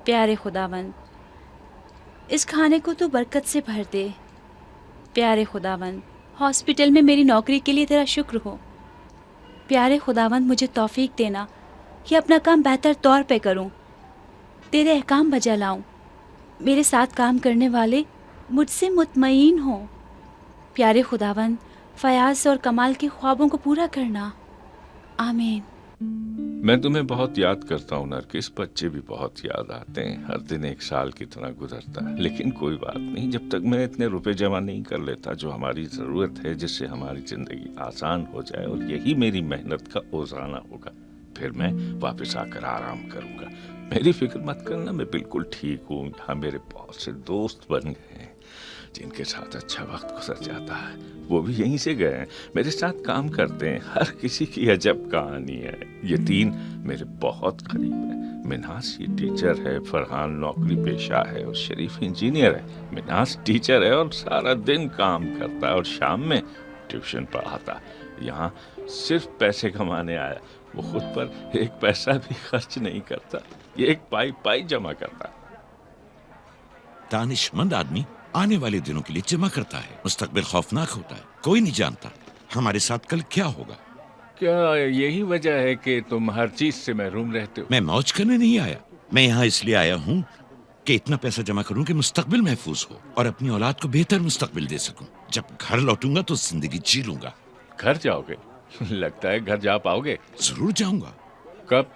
प्यारे खुदावंद, इस खाने को तू बरकत से भर दे। प्यारे खुदावंद, हॉस्पिटल में मेरी नौकरी के लिए तेरा शुक्र हो। प्यारे खुदावंद, मुझे तौफीक देना कि अपना काम बेहतर तौर पे करूं, तेरे अहकाम बजा लाऊं, मेरे साथ काम करने वाले मुझसे मुतमईन हों। प्यारे खुदावंद, फयाज और कमाल के ख्वाबों को पूरा करना। आमीन। मैं तुम्हें बहुत याद करता हूँ नरगिस, बच्चे भी बहुत याद आते हैं। हर दिन एक साल की तरह गुजरता है, लेकिन कोई बात नहीं, जब तक मैं इतने रुपए जमा नहीं कर लेता जो हमारी जरूरत है, जिससे हमारी जिंदगी आसान हो जाए और यही मेरी मेहनत का ओज़ाना होगा, फिर मैं वापस आकर आराम करूंगा। मेरी फिक्र मत करना, मैं बिल्कुल ठीक हूँ। यहाँ मेरे बहुत से दोस्त बन गए हैं जिनके साथ अच्छा वक्त गुजर जाता है, वो भी यहीं से गए हैं, मेरे साथ काम करते हैं। हर किसी की अजब कहानी है। ये तीन मेरे बहुत करीब हैं। मिन्हास ये टीचर है, फरहान नौकरी पेशा है और शरीफ इंजीनियर है। मिन्हास टीचर है और सारा दिन काम करता है और शाम में ट्यूशन पढ़ाता है। यहाँ सिर्फ पैसे कमाने आया, वो खुद पर एक पैसा भी खर्च नहीं करता, ये एक पाई पाई जमा करता है। दानिशमंद आदमी आने वाले दिनों के लिए जमा करता है। मुस्तकबिल खौफनाक होता है, कोई नहीं जानता हमारे साथ कल क्या होगा। क्या यही वजह है कि तुम हर चीज से महरूम रहते हो? मैं मौज करने नहीं आया, मैं यहाँ इसलिए आया हूँ कि इतना पैसा जमा करूँ कि मुस्तकबिल महफूज हो और अपनी औलाद को बेहतर मुस्तकबिल दे सकूं। जब घर लौटूंगा तो जिंदगी जी लूंगा। घर जाओगे? लगता है घर जा पाओगे। जरूर जाऊंगा। कब?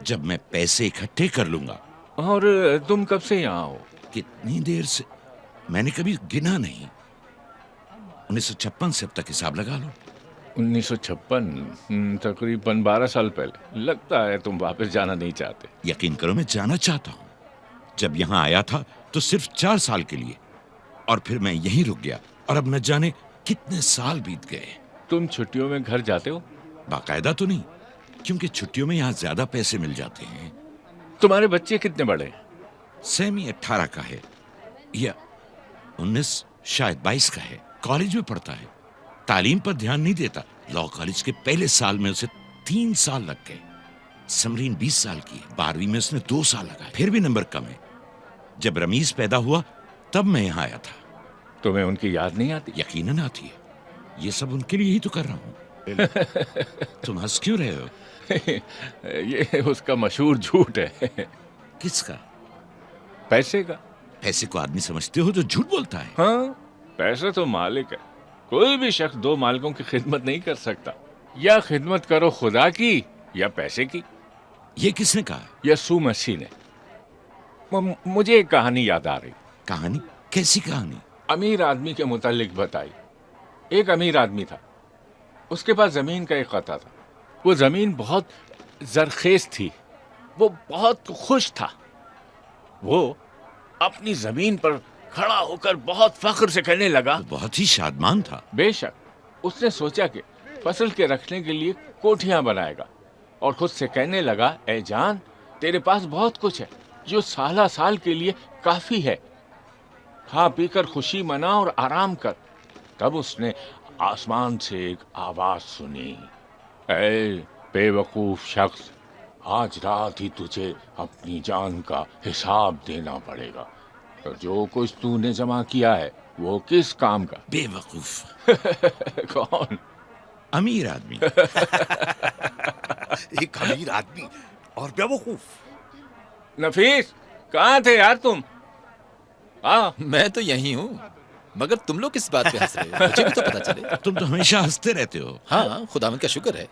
जब मैं पैसे इकट्ठे कर लूंगा। और तुम कब से यहाँ हो? कितनी देर से मैंने कभी गिना नहीं। 1956 से अब तक हिसाब लगा लो। 1956, तकरीबन 12 साल पहले। लगता है तुम वापस जाना नहीं चाहते। यकीन करो मैं जाना चाहता हूँ। जब यहाँ आया था तो सिर्फ 4 साल के लिए, और फिर मैं यहीं रुक गया और अब न जाने कितने साल बीत गए। तुम छुट्टियों में घर जाते हो? बाकायदा तो नहीं, क्योंकि छुट्टियों में यहाँ ज्यादा पैसे मिल जाते हैं। तुम्हारे बच्चे कितने बड़े हैं? सैमी 18 का है या 19 शायद 22 का है, कॉलेज में पढ़ता है, तालीम पर ध्यान नहीं देता। लॉ कॉलेज के पहले साल में उसे 3 साल लग गए। समरीन 20 साल की है, 12वीं में उसने 2 साल लगाए, फिर भी नंबर कम है। जब रमीज पैदा हुआ तब मैं यहाँ आया था। तुम्हें उनकी याद नहीं आती? यकीनन आती है, ये सब उनके लिए ही तो कर रहा हूँ। तुम हंस क्यों रहे हो? ये उसका मशहूर झूठ है। किसका? पैसे का। पैसे को आदमी समझते हो जो झूठ बोलता है? हाँ, पैसा तो मालिक है। कोई भी शख्स 2 मालिकों की खिदमत नहीं कर सकता। या खिदमत करो खुदा की या पैसे की। ये किसने कहा? यसू मसीह ने। मुझे एक कहानी याद आ रही। कहानी? कैसी कहानी? अमीर आदमी के मुतालिक बताई। एक अमीर आदमी था, उसके पास जमीन का एक कता था। वो जमीन बहुत जरखेज थी, वो बहुत खुश था। वो अपनी जमीन पर खड़ा होकर बहुत फख्र से कहने लगा। वो बहुत ही शादमान था। बेशक। उसने सोचा कि फसल के रखने के लिए कोठियां बनाएगा और खुद से कहने लगा, ए जान, तेरे पास बहुत कुछ है जो साल के लिए काफी है। खा पीकर खुशी मना और आराम कर। तब उसने आसमान से एक आवाज सुनी, ऐ बेवकूफ शख्स, आज रात ही तुझे अपनी जान का हिसाब देना पड़ेगा। जो कुछ तूने जमा किया है वो किस काम का? बेवकूफ। कौन? अमीर आदमी। एक अमीर आदमी और बेवकूफ। नफीस, कहाँ थे यार तुम? हाँ, मैं तो यही हूँ, मगर तुम लोग किस बात पे हंस रहे हो? मुझे भी तो पता चले। तुम तो हमेशा हंसते रहते हो। हाँ, खुदावंद का शुक्र है,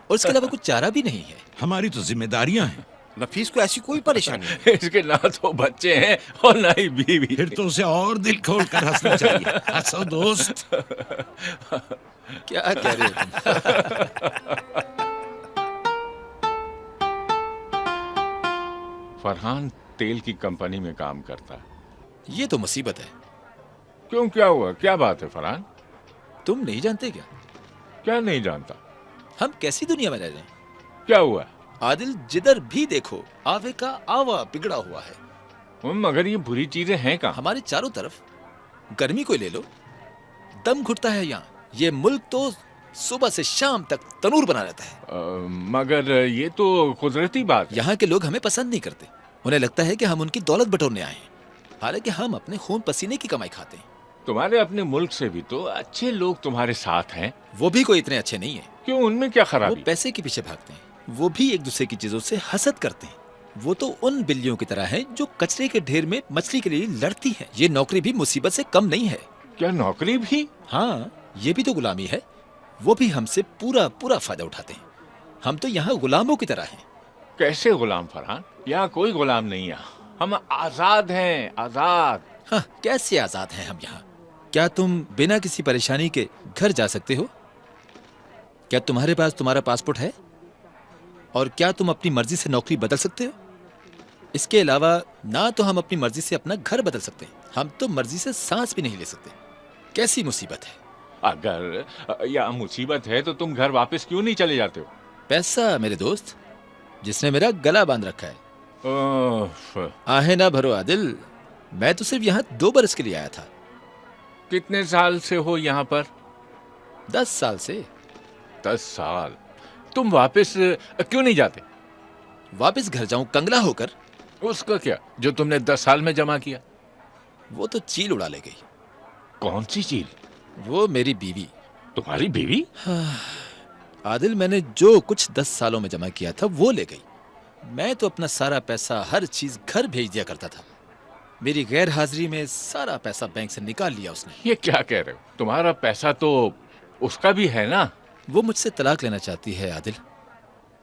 और इसके अलावा कुछ चारा भी नहीं है। हमारी तो जिम्मेदारियां हैं। नफीस को ऐसी कोई परेशानी नहीं। इसके ना तो बच्चे हैं और ना ही बीवी। फिर तो उसे और दिल खोल कर हंसना चाहिए। हंसो दोस्त। क्या कह रहे हो तुम? फरहान तेल की कंपनी में काम करता है। ये तो मुसीबत है। क्यों, क्या हुआ? क्या बात है फरहान? तुम नहीं जानते क्या? क्या नहीं जानता? हम कैसी दुनिया में रह रहे हैं? क्या हुआ? आदिल, जिधर भी देखो आवे का आवा बिगड़ा हुआ है। मगर ये बुरी चीजें हैं कहाँ? हमारे चारों तरफ। गर्मी को ले लो, दम घुटता है यहाँ। ये मुल्क तो सुबह से शाम तक तनूर बना रहता है। मगर ये तो कुदरती बात है। यहाँ के लोग हमें पसंद नहीं करते। उन्हें लगता है कि हम उनकी दौलत बटोरने आए हैं, हालांकि हम अपने खून पसीने की कमाई खाते हैं। तुम्हारे अपने मुल्क से भी तो अच्छे लोग तुम्हारे साथ हैं। वो भी कोई इतने अच्छे नहीं है। क्यों, उनमें क्या वो खराबी? पैसे के पीछे भागते हैं। वो भी एक दूसरे की चीजों से हसद करते हैं। वो तो उन बिल्लियों की तरह हैं जो कचरे के ढेर में मछली के लिए लड़ती हैं। ये नौकरी भी मुसीबत से कम नहीं है। क्या नौकरी भी? हाँ, ये भी तो गुलामी है। वो भी हमसे पूरा पूरा फायदा उठाते हैं। हम तो यहाँ गुलामों की तरह हैं। कैसे गुलाम फरहान? यहाँ कोई गुलाम नहीं है, हम आजाद हैं, आजाद। हाँ, कैसे आजाद हैं हम यहाँ? क्या तुम बिना किसी परेशानी के घर जा सकते हो? क्या तुम्हारे पास तुम्हारा पासपोर्ट है? और क्या तुम अपनी मर्जी से नौकरी बदल सकते हो? इसके अलावा ना तो हम अपनी मर्जी से अपना घर बदल सकते हैं, हम तो मर्जी से सांस भी नहीं ले सकते। कैसी मुसीबत है। अगर यह मुसीबत है तो तुम घर वापस क्यों नहीं चले जाते हो? पैसा मेरे दोस्त, जिसने मेरा गला बांध रखा है। ओफ, आहे ना भरो आदिल, मैं तो सिर्फ यहाँ 2 बरस के लिए आया था। कितने साल से हो यहाँ पर? 10 साल से। 10 साल। तुम वापस क्यों नहीं जाते? वापस घर जाऊं कंगला होकर? उसका क्या जो तुमने 10 साल में जमा किया? वो तो चील उड़ा ले गई। कौन सी चीज? वो मेरी बीवी। तुम्हारी बीवी? आदिल, मैंने जो कुछ 10 सालों में जमा किया था वो ले गई। मैं तो अपना सारा पैसा, हर चीज घर भेज दिया करता था। मेरी गैर हाजिरी में सारा पैसा बैंक से निकाल लिया उसने। ये क्या कह रहे हो? तुम्हारा पैसा तो उसका भी है ना? वो मुझसे तलाक लेना चाहती है आदिल।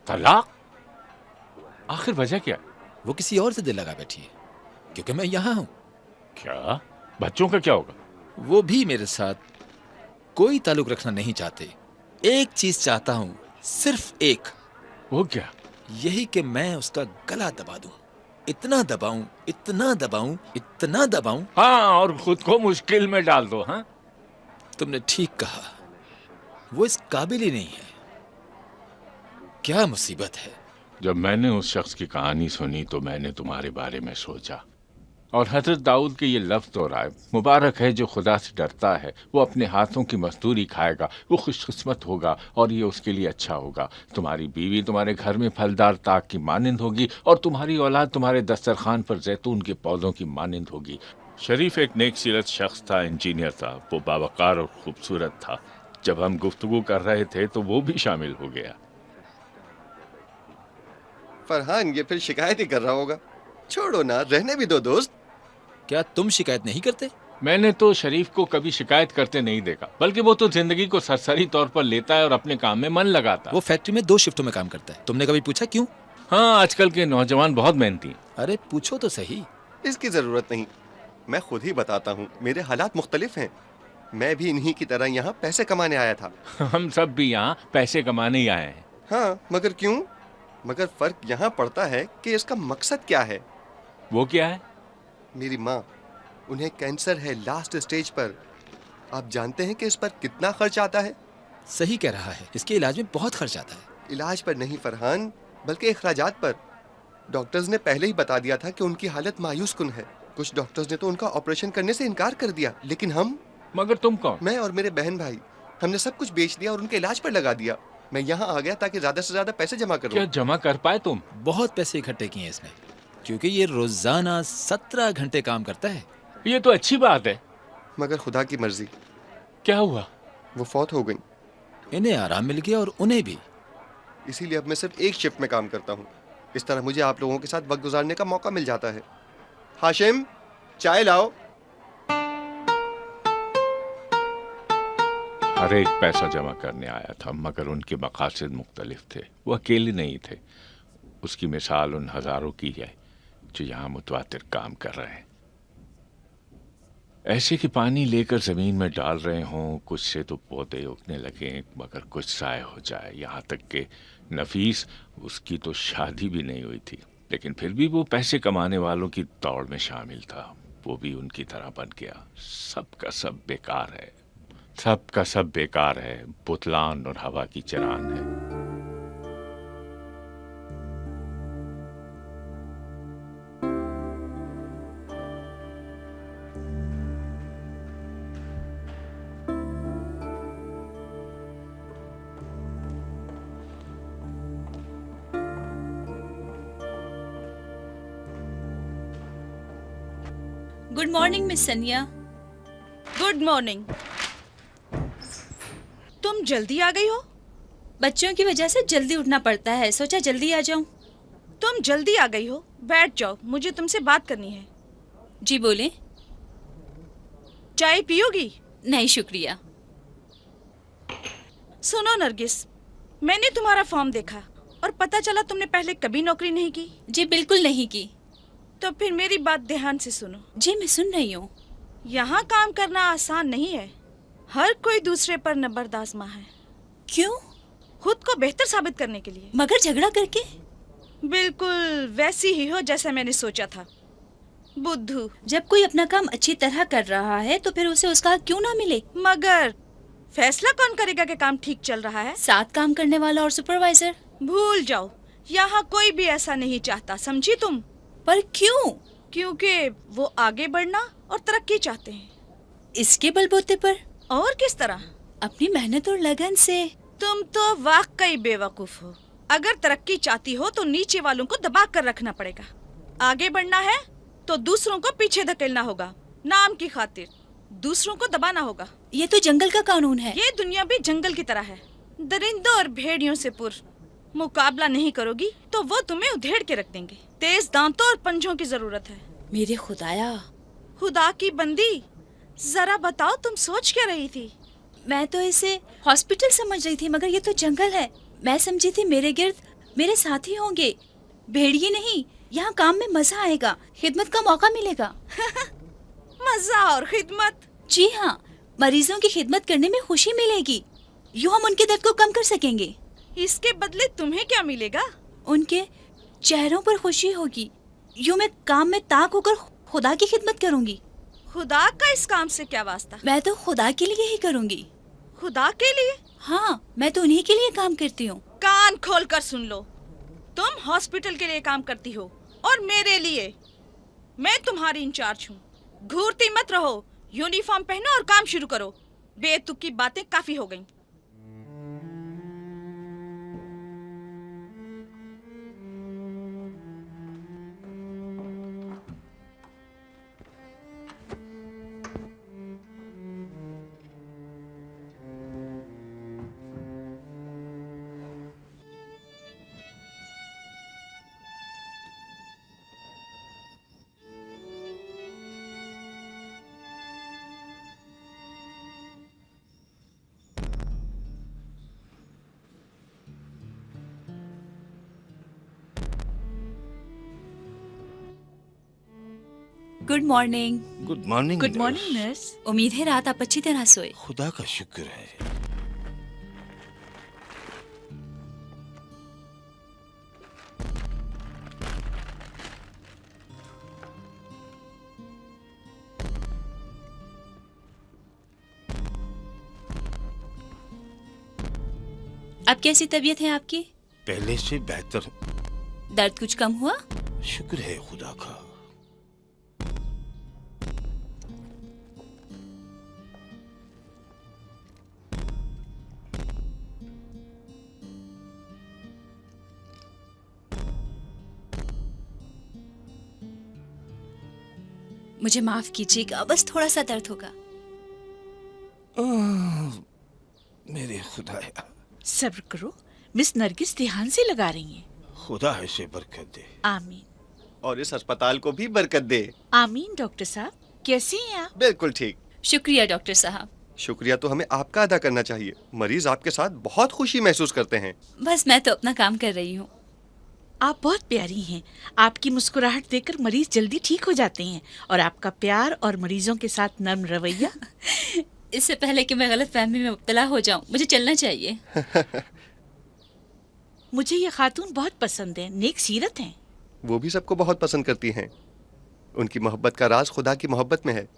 तलाक? आखिर वजह क्या? वो किसी और से दिल लगा बैठी है, क्योंकि मैं यहाँ हूँ। क्या? बच्चों का क्या होगा? वो भी मेरे साथ कोई ताल्लुक रखना नहीं चाहते। एक चीज चाहता हूँ, सिर्फ एक। वो क्या? यही कि मैं उसका गला दबा दूं। इतना दबाऊं, इतना दबाऊं, इतना दबाऊं। हाँ, और खुद को मुश्किल में डाल दो। हाँ, तुमने ठीक कहा, वो इस काबिल ही नहीं है। क्या मुसीबत है। जब मैंने उस शख्स की कहानी सुनी तो मैंने तुम्हारे बारे में सोचा। और हजरत दाऊद के ये लफ्ज दोहराए, मुबारक है जो खुदा से डरता है, वो अपने हाथों की मजदूरी खाएगा, वो खुशकिस्मत होगा और ये उसके लिए अच्छा होगा। तुम्हारी बीवी तुम्हारे घर में फलदार ताक की मानिंद होगी और तुम्हारी औलाद तुम्हारे दस्तरखान पर जैतून के पौधों की मानिंद होगी। शरीफ एक नेक सीरत शख्स था, इंजीनियर था, वो बावकार और खूबसूरत था। जब हम गुफ्तगू कर रहे थे तो वो भी शामिल हो गया। फरहान ये फिर शिकायत ही कर रहा होगा। छोड़ो ना, रहने भी दो दोस्त। क्या तुम शिकायत नहीं करते? मैंने तो शरीफ को कभी शिकायत करते नहीं देखा, बल्कि वो तो जिंदगी को सरसरी तौर पर लेता है और अपने काम में मन लगाता है। वो फैक्ट्री में 2 शिफ्टों में काम करता है। तुमने कभी पूछा क्यों? हाँ, आजकल के नौजवान बहुत मेहनती हैं। अरे पूछो तो सही। इसकी जरूरत नहीं, मैं खुद ही बताता हूँ। मेरे हालात मुख्तलिफ हैं। मैं भी इन्हीं की तरह यहाँ पैसे कमाने आया था। हम सब भी यहाँ पैसे कमाने ही आए हैं। हाँ, मगर क्यों? मगर फर्क यहाँ पड़ता है कि इसका मकसद क्या है। वो क्या है? मेरी माँ, उन्हें कैंसर है, लास्ट स्टेज पर। आप जानते हैं कि इस पर कितना खर्च आता है? सही कह रहा है, इसके इलाज में बहुत खर्च आता है। इलाज पर नहीं फरहान, बल्कि अखराजात पर। डॉक्टर्स ने पहले ही बता दिया था कि उनकी हालत मायूस कुन है। कुछ डॉक्टर्स ने तो उनका ऑपरेशन करने से इनकार कर दिया, लेकिन हम, मगर तुम कौन? मैं और मेरे बहन भाई, हमने सब कुछ बेच दिया और उनके इलाज पर लगा दिया। मैं यहाँ आ गया ताकि ज्यादा से ज्यादा पैसे जमा करूं। क्या जमा कर पाए तुम? बहुत पैसे इकट्ठे किए इसने, क्योंकि ये रोजाना 17 घंटे काम करता है। ये तो अच्छी बात है। मगर खुदा की मर्जी, क्या हुआ? वो फौत हो गई। इन्हें आराम मिल गया और उन्हें भी। इसीलिए अब मैं सिर्फ एक शिफ्ट में काम करता हूँ। इस तरह मुझे आप लोगों के साथ वक्त गुजारने का मौका मिल जाता है। हाशिम, चाय लाओ। हर एक पैसा जमा करने आया था, मगर उनके मकासद मुख्तलिफ थे। वो अकेले नहीं थे। उसकी मिसाल उन हजारों की है जो यहाँ मुतवातिर काम कर रहे हैं। ऐसे कि पानी लेकर जमीन में डाल रहे हों, कुछ से तो पौधे उगने लगे, मगर कुछ ज़ाय हो जाए। यहाँ तक कि नफीस, उसकी तो शादी भी नहीं हुई थी, लेकिन फिर भी वो पैसे कमाने वालों की दौड़ में शामिल था। वो भी उनकी तरह बन गया। सब का सब बेकार है, सब का सब बेकार है, बुतलान और हवा की चरान है। गुड मॉर्निंग मिस सनिया। Good morning. तुम जल्दी आ गई हो? बच्चों की वजह से जल्दी उठना पड़ता है, सोचा जल्दी आ जाऊं। तुम जल्दी आ गई हो, बैठ जाओ, मुझे तुमसे बात करनी है। जी बोले। चाय पियोगी? नहीं शुक्रिया। सुनो नरगिस, मैंने तुम्हारा फॉर्म देखा और पता चला तुमने पहले कभी नौकरी नहीं की। जी बिल्कुल नहीं की। तो फिर मेरी बात ध्यान से सुनो। जी मैं सुन रही हूँ। यहाँ काम करना आसान नहीं है। हर कोई दूसरे पर नंबर आजमा है। क्यों? खुद को बेहतर साबित करने के लिए। मगर झगड़ा करके? बिल्कुल वैसी ही हो जैसा मैंने सोचा था। बुद्धू, जब कोई अपना काम अच्छी तरह कर रहा है तो फिर उसे उसका हक क्यों ना मिले? मगर फैसला कौन करेगा कि काम ठीक चल रहा है? साथ काम करने वाला और सुपरवाइजर। भूल जाओ, यहाँ कोई भी ऐसा नहीं चाहता, समझी तुम? पर क्यों? क्योंकि वो आगे बढ़ना और तरक्की चाहते हैं। इसके बलबूते पर? और किस तरह? अपनी मेहनत और लगन से। तुम तो वाकई बेवकूफ हो। अगर तरक्की चाहती हो तो नीचे वालों को दबा कर रखना पड़ेगा। आगे बढ़ना है तो दूसरों को पीछे धकेलना होगा। नाम की खातिर दूसरों को दबाना होगा। ये तो जंगल का कानून है। ये दुनिया भी जंगल की तरह है, दरिंदों और भेड़ियों से पुर। मुकाबला नहीं करोगी तो वो तुम्हें उधेड़ के रख देंगे। तेज दांतों और पंजों की जरूरत है। मेरे खुदाया। खुदा की बंदी, जरा बताओ तुम सोच क्या रही थी? मैं तो इसे हॉस्पिटल समझ रही थी, मगर ये तो जंगल है। मैं समझी थी मेरे गिर्द मेरे साथी होंगे, भेड़िए नहीं। यहाँ काम में मजा आएगा, खिदमत का मौका मिलेगा। मजा और खिदमत? जी हाँ, मरीजों की खिदमत करने में खुशी मिलेगी। यूँ हम उनके दर्द को कम कर सकेंगे। इसके बदले तुम्हें क्या मिलेगा? उनके चेहरों पर खुशी होगी। यूँ मैं काम में ताक होकर खुदा की खिदमत करूँगी। खुदा का इस काम से क्या वास्ता? मैं तो खुदा के लिए ही करूँगी। खुदा के लिए? हाँ, मैं तो उन्हीं के लिए काम करती हूँ। कान खोल कर सुन लो, तुम हॉस्पिटल के लिए काम करती हो और मेरे लिए। मैं तुम्हारी इंचार्ज हूँ। घूरती मत रहो, यूनिफॉर्म पहनो और काम शुरू करो। बेतुक की बातें काफी हो गईं। Good morning. Good morning. Good morning nurse. उम्मीद है रात आप अच्छी तरह सोए। खुदा का शुक्र है। अब कैसी तबीयत है आपकी? पहले से बेहतर। दर्द कुछ कम हुआ? शुक्र है खुदा का। मुझे माफ कीजिएगा, बस थोड़ा सा दर्द होगा। मेरे खुदाया। सब्र करो, मिस नरगिस ध्यान से लगा रही हैं। खुदा ऐसे बरकत दे। आमीन। और इस अस्पताल को भी बरकत दे। आमीन। डॉक्टर साहब कैसे हैं आप? बिल्कुल ठीक। शुक्रिया डॉक्टर साहब। शुक्रिया तो हमें आपका अदा करना चाहिए। मरीज आपके साथ बहुत खुशी महसूस करते हैं। बस मैं तो अपना काम कर रही हूँ। आप बहुत प्यारी हैं। आपकी मुस्कुराहट देखकर मरीज जल्दी ठीक हो जाते हैं और आपका प्यार और मरीजों के साथ नर्म रवैया। इससे पहले कि मैं गलत फहमी में मुब्तला हो जाऊं, मुझे चलना चाहिए। मुझे ये खातून बहुत पसंद है, नेक सीरत हैं। वो भी सबको बहुत पसंद करती हैं। उनकी मोहब्बत का राज खुदा की मोहब्बत में है।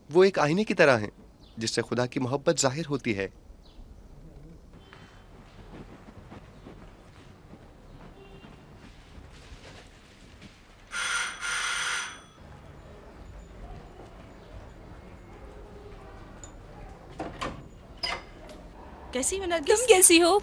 वो एक आईने की तरह हैं, जिससे खुदा की मोहब्बत जाहिर होती है। कैसी हो नरगिस? तुम कैसी हो?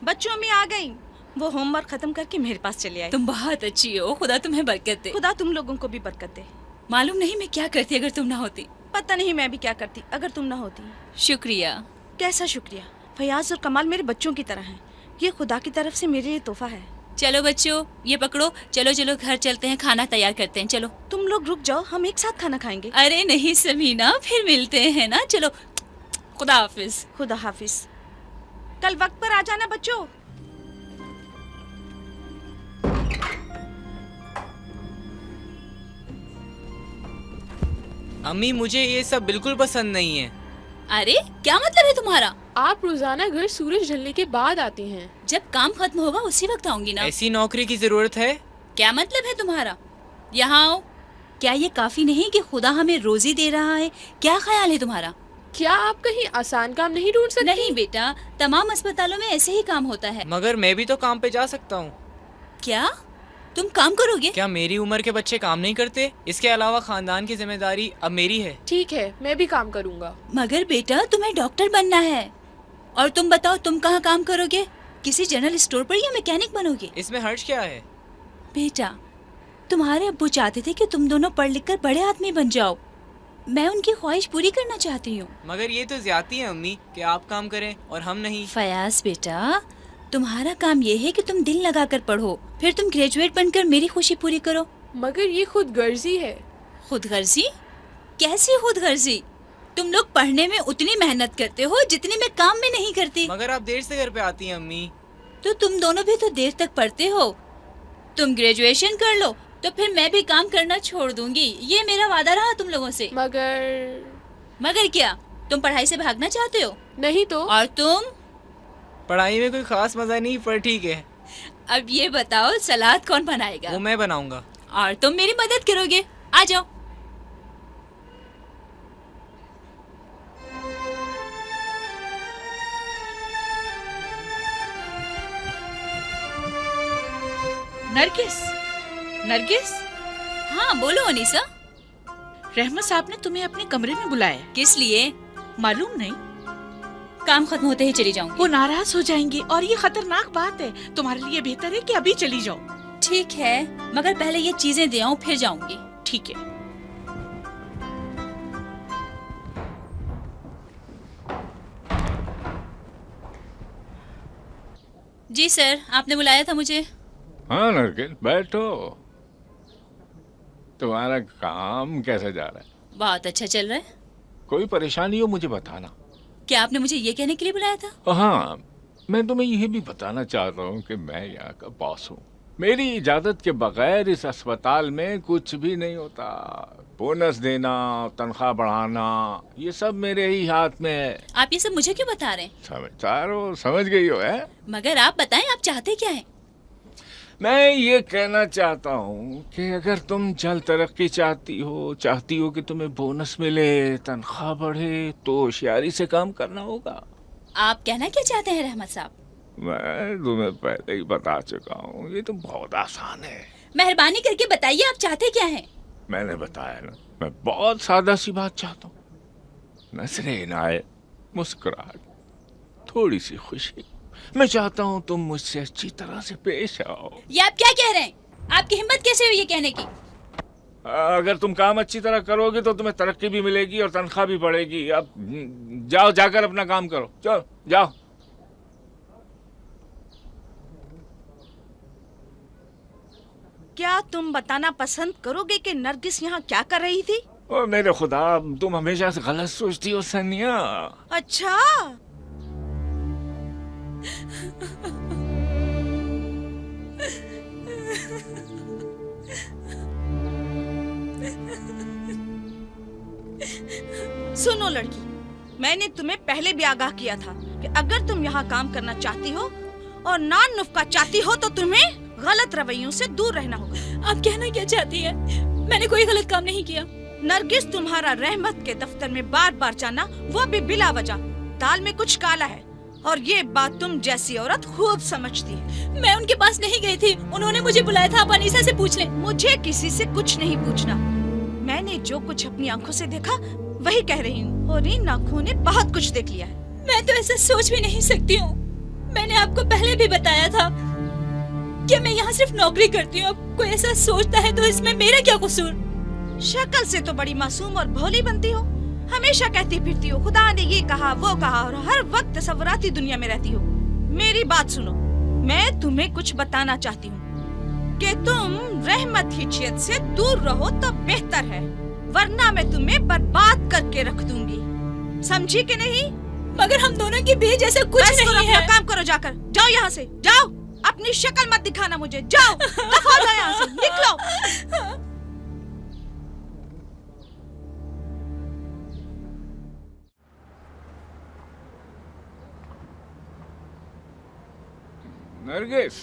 बच्चों में आ गई। वो होमवर्क खत्म करके मेरे पास चली आई। तुम बहुत अच्छी हो, खुदा तुम्हें बरकत दे। खुदा तुम लोगों को भी बरकत दे। मालूम नहीं मैं क्या करती अगर तुम ना होती। पता नहीं मैं भी क्या करती अगर तुम ना होती। शुक्रिया। कैसा शुक्रिया? फयाज और कमाल मेरे बच्चों की तरह हैं। ये खुदा की तरफ से मेरे लिए तोहफा है। चलो बच्चों, ये पकड़ो। चलो चलो घर चलते हैं, खाना तैयार करते हैं। चलो। तुम लोग रुक जाओ, हम एक साथ खाना खाएंगे। अरे नहीं समीना, फिर मिलते हैं ना। चलो, खुदा हाफिज। खुदा हाफिज। कल वक्त पर आ जाना बच्चों। अम्मी मुझे ये सब बिल्कुल पसंद नहीं है। अरे क्या मतलब है तुम्हारा? आप रोजाना घर सूरज ढलने के बाद आती हैं। जब काम खत्म होगा उसी वक्त आऊंगी ना। ऐसी नौकरी की जरूरत है? क्या मतलब है तुम्हारा? यहाँ आओ। क्या ये काफी नहीं कि खुदा हमें रोजी दे रहा है? क्या ख्याल है तुम्हारा? क्या आप कहीं आसान काम नहीं ढूंढ सकती? नहीं बेटा, तमाम अस्पतालों में ऐसे ही काम होता है। मगर मैं भी तो काम पे जा सकता हूँ। क्या तुम काम करोगे? क्या मेरी उम्र के बच्चे काम नहीं करते? इसके अलावा खानदान की जिम्मेदारी अब मेरी है। ठीक है, मैं भी काम करूँगा। मगर बेटा तुम्हें डॉक्टर बनना है। और तुम बताओ, तुम कहाँ काम करोगे? किसी जनरल स्टोर पर या मैकेनिक बनोगे? इसमें हर्ज क्या है? बेटा, तुम्हारे अब्बू चाहते थे कि तुम दोनों पढ़ लिख कर बड़े आदमी बन जाओ। मैं उनकी ख्वाहिश पूरी करना चाहती हूँ। मगर ये तो ज्यादती है अम्मी कि आप काम करें और हम नहीं। फयाज बेटा, तुम्हारा काम ये है कि तुम दिल लगाकर पढ़ो, फिर तुम ग्रेजुएट बनकर मेरी खुशी पूरी करो। मगर ये खुद गर्जी है। खुद गर्जी? कैसी खुद गर्जी? तुम लोग पढ़ने में उतनी मेहनत करते हो जितनी मैं काम में नहीं करती। मगर आप देर से घर पे आती हैं अम्मी। तो तुम दोनों भी तो देर तक पढ़ते हो। तुम ग्रेजुएशन कर लो तो फिर मैं भी काम करना छोड़ दूंगी। ये मेरा वादा रहा तुम लोगों से। मगर क्या? तुम पढ़ाई से भागना चाहते हो? नहीं तो। और तुम? पढ़ाई में कोई खास मजा नहीं, पर ठीक है। अब ये बताओ, सलाद कौन बनाएगा? वो मैं बनाऊंगा। और तुम मेरी मदद करोगे? आ जाओ। नरगिस, नरगिस। हाँ बोलो अनीसा। रहमत साहब ने तुम्हें अपने कमरे में बुलाया। किस लिए? मालूम नहीं। काम खत्म होते ही चली जाऊंगी। वो नाराज हो जाएंगे और ये खतरनाक बात है। तुम्हारे लिए बेहतर है कि अभी चली जाओ। ठीक है, मगर पहले ये चीजें दे आऊं फिर जाऊंगी। ठीक है। जी सर, आपने बुलाया था मुझे। हाँ नरगिस, बैठो। तुम्हारा काम कैसा जा रहा है? बहुत अच्छा चल रहा है। कोई परेशानी हो मुझे बताना। क्या आपने मुझे ये कहने के लिए बुलाया था? हाँ, मैं तुम्हें यह भी बताना चाहता हूँ कि मैं यहाँ का बॉस हूँ। मेरी इजाजत के बगैर इस अस्पताल में कुछ भी नहीं होता। बोनस देना, तनख्वाह बढ़ाना, ये सब मेरे ही हाथ में है। आप ये सब मुझे क्यों बता रहे हैं? समझदार हो, समझ गई हो है? मगर आप बताएं, आप चाहते क्या हैं? मैं ये कहना चाहता हूँ कि अगर तुम जल्द तरक्की चाहती हो कि तुम्हें बोनस मिले, तनख्वाह बढ़े, तो होशियारी से काम करना होगा। आप कहना क्या चाहते हैं रहमत साहब? मैं तुम्हें पहले ही बता चुका हूँ, ये तो बहुत आसान है। मेहरबानी करके बताइए, आप चाहते क्या हैं? मैंने बताया ना, मैं बहुत सादा सी बात चाहता हूँ। नजरे इनायत, मुस्कुराहट, थोड़ी सी खुशी। मैं चाहता हूँ तुम मुझसे अच्छी तरह से पेश आओ। ये आप क्या कह रहे हैं? आपकी हिम्मत कैसे हुई ये कहने की? अगर तुम काम अच्छी तरह करोगे तो तुम्हें तरक्की भी मिलेगी और तनख्वाह भी बढ़ेगी। अब जाओ, जाकर अपना काम करो। चलो जाओ। क्या तुम बताना पसंद करोगे कि नरगिस यहाँ क्या कर रही थी? ओ मेरे खुदा, तुम हमेशा से गलत सोचती हो सनिया। अच्छा। सुनो लड़की, मैंने तुम्हें पहले भी आगाह किया था कि अगर तुम यहाँ काम करना चाहती हो और नान नुफ्का चाहती हो तो तुम्हें गलत रवैयों से दूर रहना होगा। आप कहना क्या चाहती है? मैंने कोई गलत काम नहीं किया। नरगिस तुम्हारा रहमत के दफ्तर में बार बार जाना, वो भी बिला वजह, दाल में कुछ काला है, और ये बात तुम जैसी औरत खूब समझती है। मैं उनके पास नहीं गई थी, उन्होंने मुझे बुलाया था। आप अनीसा से पूछ लें। मुझे किसी से कुछ नहीं पूछना। मैंने जो कुछ अपनी आंखों से देखा वही कह रही हूँ, और इन आंखों ने बहुत कुछ देख लिया है। मैं तो ऐसा सोच भी नहीं सकती हूँ। मैंने आपको पहले भी बताया था कि मैं यहाँ सिर्फ नौकरी करती हूँ। कोई ऐसा सोचता है तो इसमें मेरा क्या कसूर? शक्ल से तो बड़ी मासूम और भोली बनती हो। हमेशा कहती फिरती हो खुदा ने ये कहा वो कहा, और हर वक्त तसव्वुराती दुनिया में रहती हो। मेरी बात सुनो, मैं तुम्हें कुछ बताना चाहती हूँ कि तुम रहमत हिज्जियत से दूर रहो तो बेहतर है, वरना मैं तुम्हें बर्बाद करके रख दूंगी। समझी कि नहीं? मगर हम दोनों के बीच ऐसा कुछ नहीं है। काम करो, जाकर जाओ यहाँ से, जाओ। अपनी शक्ल मत दिखाना मुझे, जाओ, दफा हो जाओ यहाँ से, निकलो। नरगिस,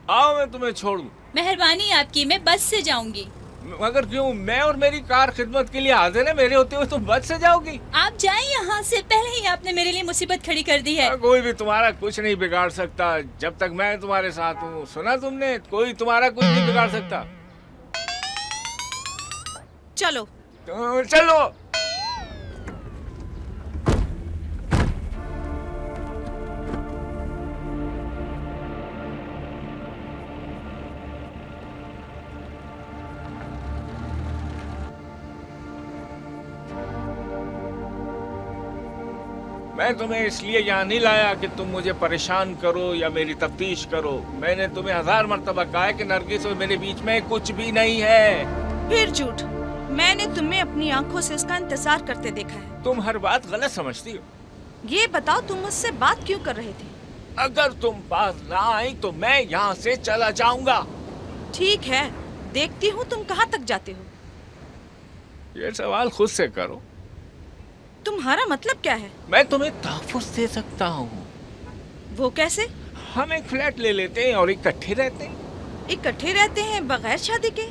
आओ मैं तुम्हें छोड़ दूं। मेहरबानी आपकी, मैं बस से जाऊंगी। मगर क्यों? मैं और मेरी कार खिदमत के लिए हाजिर है। मेरे होते हुए तुम बस से जाओगी? आप जाएं यहाँ से, पहले ही आपने मेरे लिए मुसीबत खड़ी कर दी है। कोई भी तुम्हारा कुछ नहीं बिगाड़ सकता जब तक मैं तुम्हारे साथ हूँ। सुना तुमने? कोई तुम्हारा कुछ नहीं बिगाड़ सकता। चलो चलो। मैं तुम्हें इसलिए यहाँ नहीं लाया कि तुम मुझे परेशान करो या मेरी तफ्तीश करो। मैंने तुम्हें 1000 मर्तबा कहा है कि नरगिस और मेरे बीच में कुछ भी नहीं है। फिर झूठ। मैंने तुम्हें अपनी आंखों से इसका इंतजार करते देखा है। तुम हर बात गलत समझती हो। ये बताओ, तुम मुझसे बात क्यों कर रहे थे? अगर तुम पास ना आई तो मैं यहाँ से चला जाऊंगा। ठीक है, देखती हूँ तुम कहाँ तक जाते हो। ये सवाल खुद से करो। तुम्हारा मतलब क्या है? मैं तुम्हें तहफ़्फ़ुज़ दे सकता हूँ। वो कैसे? हम एक फ्लैट ले लेते हैं और इकट्ठे रहते हैं। इकट्ठे रहते हैं बगैर शादी के?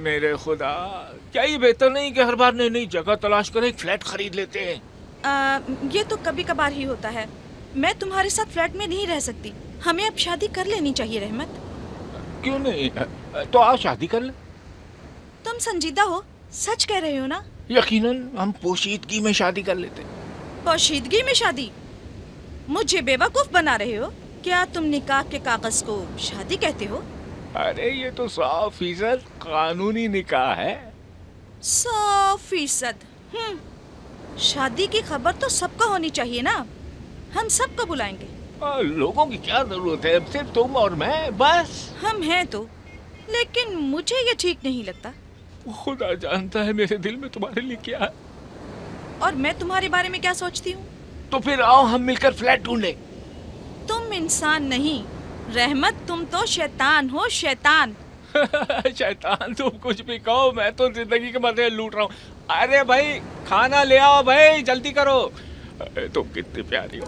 मेरे खुदा, क्या ये बेहतर नहीं कि हर बार नई नई जगह तलाश कर एक फ्लैट खरीद लेते हैं? ये तो कभी कभार ही होता है। मैं तुम्हारे साथ फ्लैट में नहीं रह सकती। हमें अब शादी कर लेनी चाहिए रहमत। क्यों नहीं? तो आओ शादी कर ले। तुम संजीदा हो, सच कह रहे हो ना? यकीनन हम पोशीदगी में शादी कर लेते। पोशीदगी में शादी? मुझे बेवकूफ बना रहे हो क्या? तुम निकाह के कागज को शादी कहते हो? अरे ये तो 100% कानूनी निकाह है। 100%? शादी की खबर तो सबको होनी चाहिए ना। हम सबको बुलाएंगे। लोगों की क्या जरूरत है, सिर्फ तुम और मैं बस। हम हैं तो, लेकिन मुझे ये ठीक नहीं लगता। खुदा जानता है मेरे दिल में तुम्हारे लिए क्या है। और मैं तुम्हारे बारे में क्या सोचती हूँ। तो फिर आओ हम मिलकर फ्लैट ढूंढे। तुम इंसान नहीं रहमत, तुम तो शैतान हो, शैतान। शैतान तुम कुछ भी कहो, मैं तो जिंदगी के मजे लूट रहा हूँ। अरे भाई खाना ले आओ भाई, जल्दी करो। तुम कितनी प्यारी हो।